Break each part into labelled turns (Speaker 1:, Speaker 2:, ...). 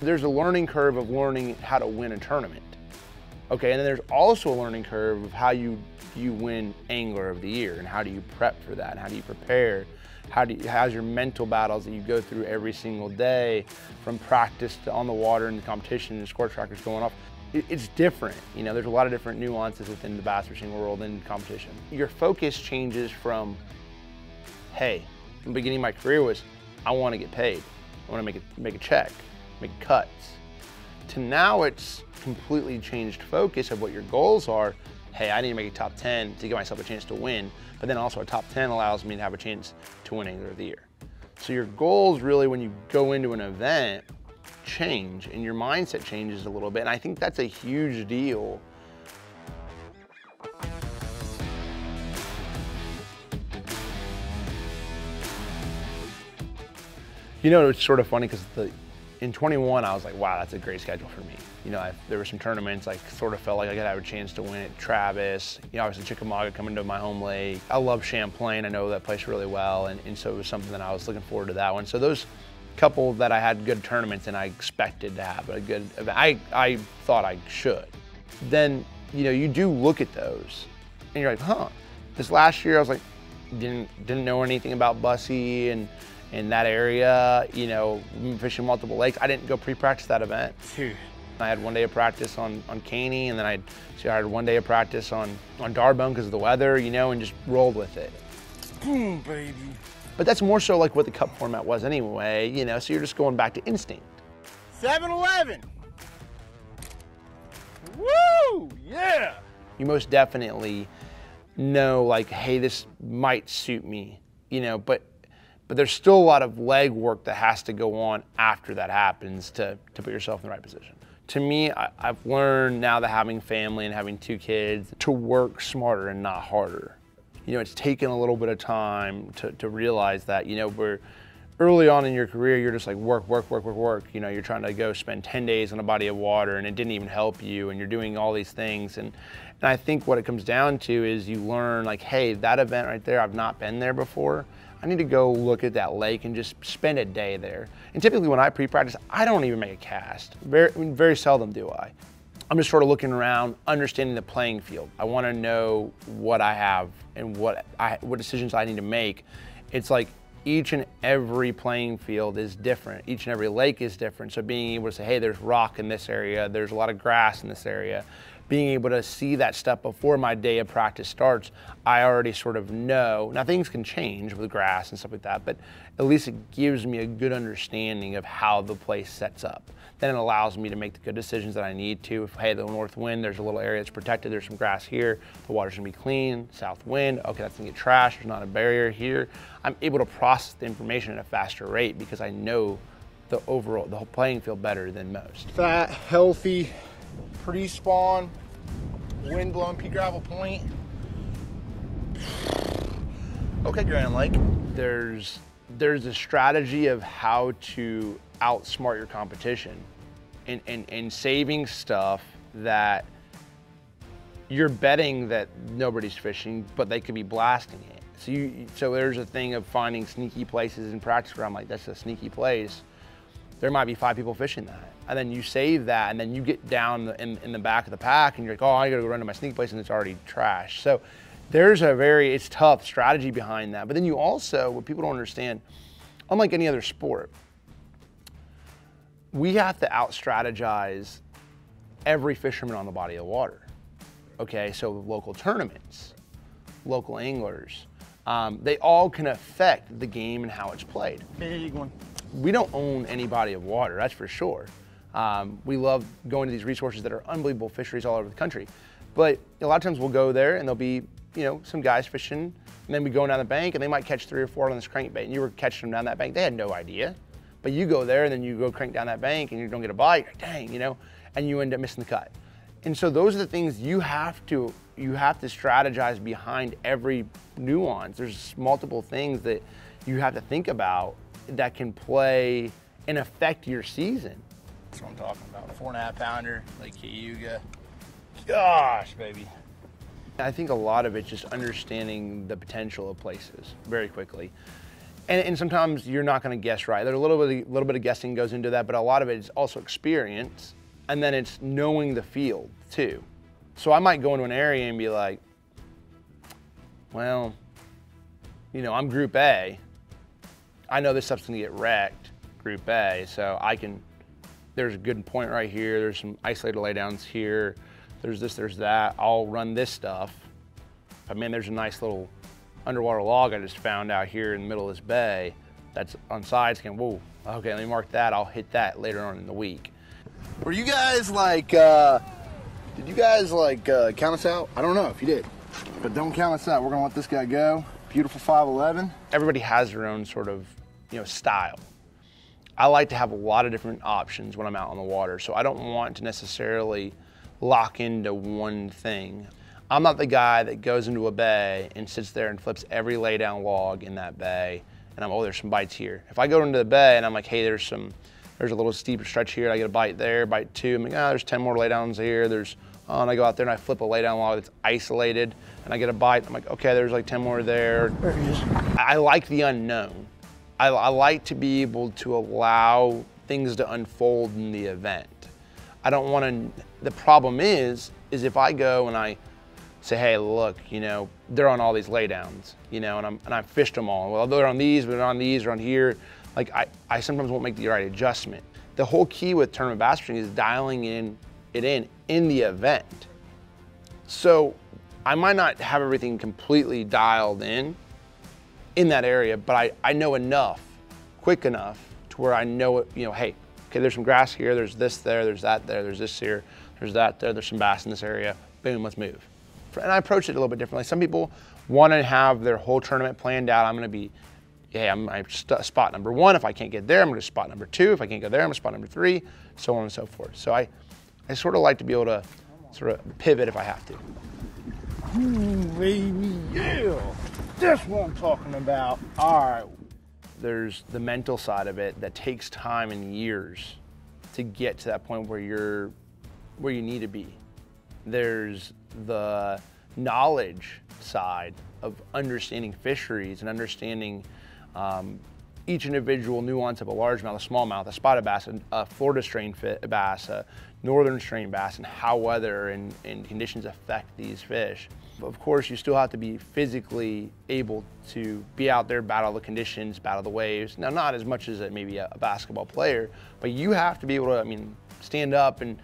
Speaker 1: There's a learning curve of learning how to win a tournament. Okay, and then there's also a learning curve of how you win Angler of the Year, and how do you prep for that, and how do you prepare, how's your mental battles that you go through every single day, from practice to on the water and the competition and score trackers going off. It's different, you know, there's a lot of different nuances within the bass fishing world and competition. Your focus changes from, hey, from the beginning of my career was, I want to get paid, I want to make a check, make cuts, to now it's completely changed focus of what your goals are. Hey, I need to make a top 10 to give myself a chance to win, but then also a top 10 allows me to have a chance to win Angler of the Year. So your goals really, when you go into an event, change, and your mindset changes a little bit, and I think that's a huge deal. You know, it's sort of funny because in 21, I was like, wow, that's a great schedule for me. You know, there were some tournaments, I sort of felt like I could have a chance to win at Travis. You know, I was in Chickamauga coming to my home lake. I love Champlain, I know that place really well, and so it was something that I was looking forward to that one. So those couple that I had good tournaments and I expected to have a good event, I thought I should. Then, you know, you do look at those and you're like, huh, this last year I was like, didn't know anything about Bussy and in that area, you know, fishing multiple lakes. I didn't go pre-practice that event. Dude. I had one day of practice on Caney, and then I had one day of practice on Darbone because of the weather, you know, and just rolled with it.
Speaker 2: Boom, baby.
Speaker 1: But that's more so like what the cup format was anyway, you know, so you're just going back to instinct.
Speaker 2: 7-Eleven. Woo, yeah.
Speaker 1: You most definitely know like, hey, this might suit me, you know, but there's still a lot of leg work that has to go on after that happens to put yourself in the right position. To me, I've learned now that having family and having 2 kids to work smarter and not harder. You know, it's taken a little bit of time to realize that, you know, we're early on in your career, you're just like work. You know, you're trying to go spend 10 days on a body of water and it didn't even help you, and you're doing all these things. And I think what it comes down to is you learn like, hey, that event right there, I've not been there before. I need to go look at that lake and just spend a day there. And typically when I pre-practice, I don't even make a cast. Very seldom do I. I'm just sort of looking around, understanding the playing field. I want to know what I have and what decisions I need to make. It's like each and every playing field is different. Each and every lake is different. So being able to say, hey, there's rock in this area, there's a lot of grass in this area, being able to see that stuff before my day of practice starts, I already sort of know. Now things can change with grass and stuff like that, but at least it gives me a good understanding of how the place sets up. Then it allows me to make the good decisions that I need to. If, hey, the north wind, there's a little area that's protected, there's some grass here, the water's gonna be clean. South wind, okay, that's gonna get trashed, there's not a barrier here. I'm able to process the information at a faster rate because I know the whole playing field better than most.
Speaker 2: Fat, healthy, pre-spawn, wind blowing pea gravel point.
Speaker 1: Okay, Grand Lake. There's a strategy of how to outsmart your competition and saving stuff that you're betting that nobody's fishing, but they could be blasting it. So there's a thing of finding sneaky places in practice where I'm like, that's a sneaky place. There might be 5 people fishing that. And then you save that, and then you get down in the back of the pack, and you're like, oh, I gotta go run to my sneaky place, and it's already trashed. So there's it's tough strategy behind that. But then you also, what people don't understand, unlike any other sport, we have to out-strategize every fisherman on the body of water. Okay, so local tournaments, local anglers, they all can affect the game and how it's played.
Speaker 2: Big one.
Speaker 1: We don't own any body of water, that's for sure. We love going to these resources that are unbelievable fisheries all over the country. But a lot of times we'll go there and there'll be, you know, some guys fishing, and then we go down the bank and they might catch 3 or 4 on this crankbait, and you were catching them down that bank. They had no idea. But you go there and then you go crank down that bank and you don't get a bite, you're like, dang, you know, and you end up missing the cut. And so those are the things you have to strategize behind every nuance. There's multiple things that you have to think about that can play and affect your season.
Speaker 2: That's what I'm talking about. 4.5 pounder, Lake Cayuga. Gosh, baby.
Speaker 1: I think a lot of it's just understanding the potential of places very quickly. And sometimes you're not going to guess right. There's a little bit of guessing goes into that, but a lot of it is also experience, and then it's knowing the field too. So I might go into an area and be like, well, you know, I'm Group A. I know this stuff's going to get wrecked, Group A, so there's a good point right here. There's some isolated laydowns here. There's this, there's that. I'll run this stuff. But man, there's a nice little underwater log I just found out here in the middle of this bay that's on side scan. Whoa, okay, let me mark that. I'll hit that later on in the week.
Speaker 3: Were you guys like, did you guys like count us out? I don't know if you did, but don't count us out. We're gonna let this guy go. Beautiful 5'11".
Speaker 1: Everybody has their own sort of, you know, style. I like to have a lot of different options when I'm out on the water, so I don't want to necessarily lock into one thing. I'm not the guy that goes into a bay and sits there and flips every laydown log in that bay, and oh, there's some bites here. If I go into the bay and I'm like, hey, there's a little steeper stretch here, I get a bite there, bite two, I'm like, oh, there's 10 more laydowns here, and I go out there and I flip a laydown log that's isolated, and I get a bite, I'm like, okay, there's like 10 more there. There he is. I like the unknown. I like to be able to allow things to unfold in the event. I don't want to, the problem is if I go and I say, hey, look, you know, they're on all these laydowns, you know, and I fished them all. Well, they're on these, but they're on these, or on here. Like I sometimes won't make the right adjustment. The whole key with tournament bass fishing is dialing it in the event. So I might not have everything completely dialed in that area, but I know enough, quick enough, to where I know it, you know, hey, okay, there's some grass here, there's this there, there's that there, there's this here, there's that there, there's some bass in this area, boom, let's move. And I approach it a little bit differently. Some people want to have their whole tournament planned out. I'm going to be, hey, I'm spot number 1. If I can't get there, I'm going to spot number 2. If I can't go there, I'm going to spot number 3, so on and so forth. So I sort of like to be able to sort of pivot if I have to.
Speaker 2: Ooh, baby, yeah. That's what I'm talking about. All right.
Speaker 1: There's the mental side of it that takes time and years to get to that point where you need to be. There's the knowledge side of understanding fisheries and understanding each individual nuance of a largemouth, a smallmouth, a spotted bass, a Florida strain bass, a northern strain bass, and how weather and conditions affect these fish. Of course, you still have to be physically able to be out there, battle the conditions, battle the waves. Now, not as much as maybe a basketball player, but you have to be able to, I mean, stand up and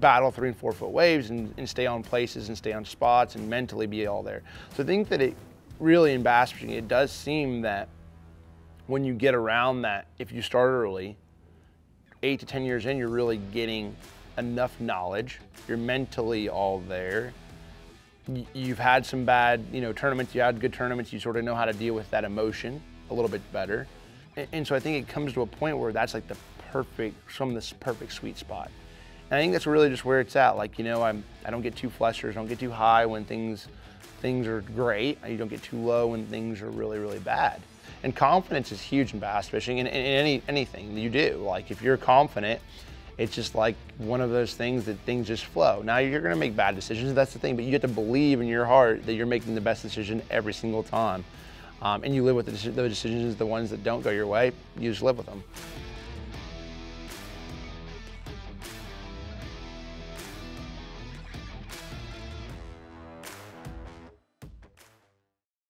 Speaker 1: battle 3 and 4 foot waves and stay on places and stay on spots and mentally be all there. So I think that it really, in bass fishing, it does seem that when you get around that, if you start early, 8 to 10 years in, you're really getting enough knowledge. You're mentally all there. You've had some bad, you know, tournaments. You had good tournaments. You sort of know how to deal with that emotion a little bit better. And so I think it comes to a point where that's like the perfect sweet spot. And I think that's really just where it's at. Like, you know, I don't get too flustered. I don't get too high when things are great. You don't get too low when things are really, really bad. And confidence is huge in bass fishing and anything you do. Like, if you're confident, it's just like one of those things that things just flow. Now, you're gonna make bad decisions, that's the thing, but you get to believe in your heart that you're making the best decision every single time. And you live with those decisions, the ones that don't go your way, you just live with them.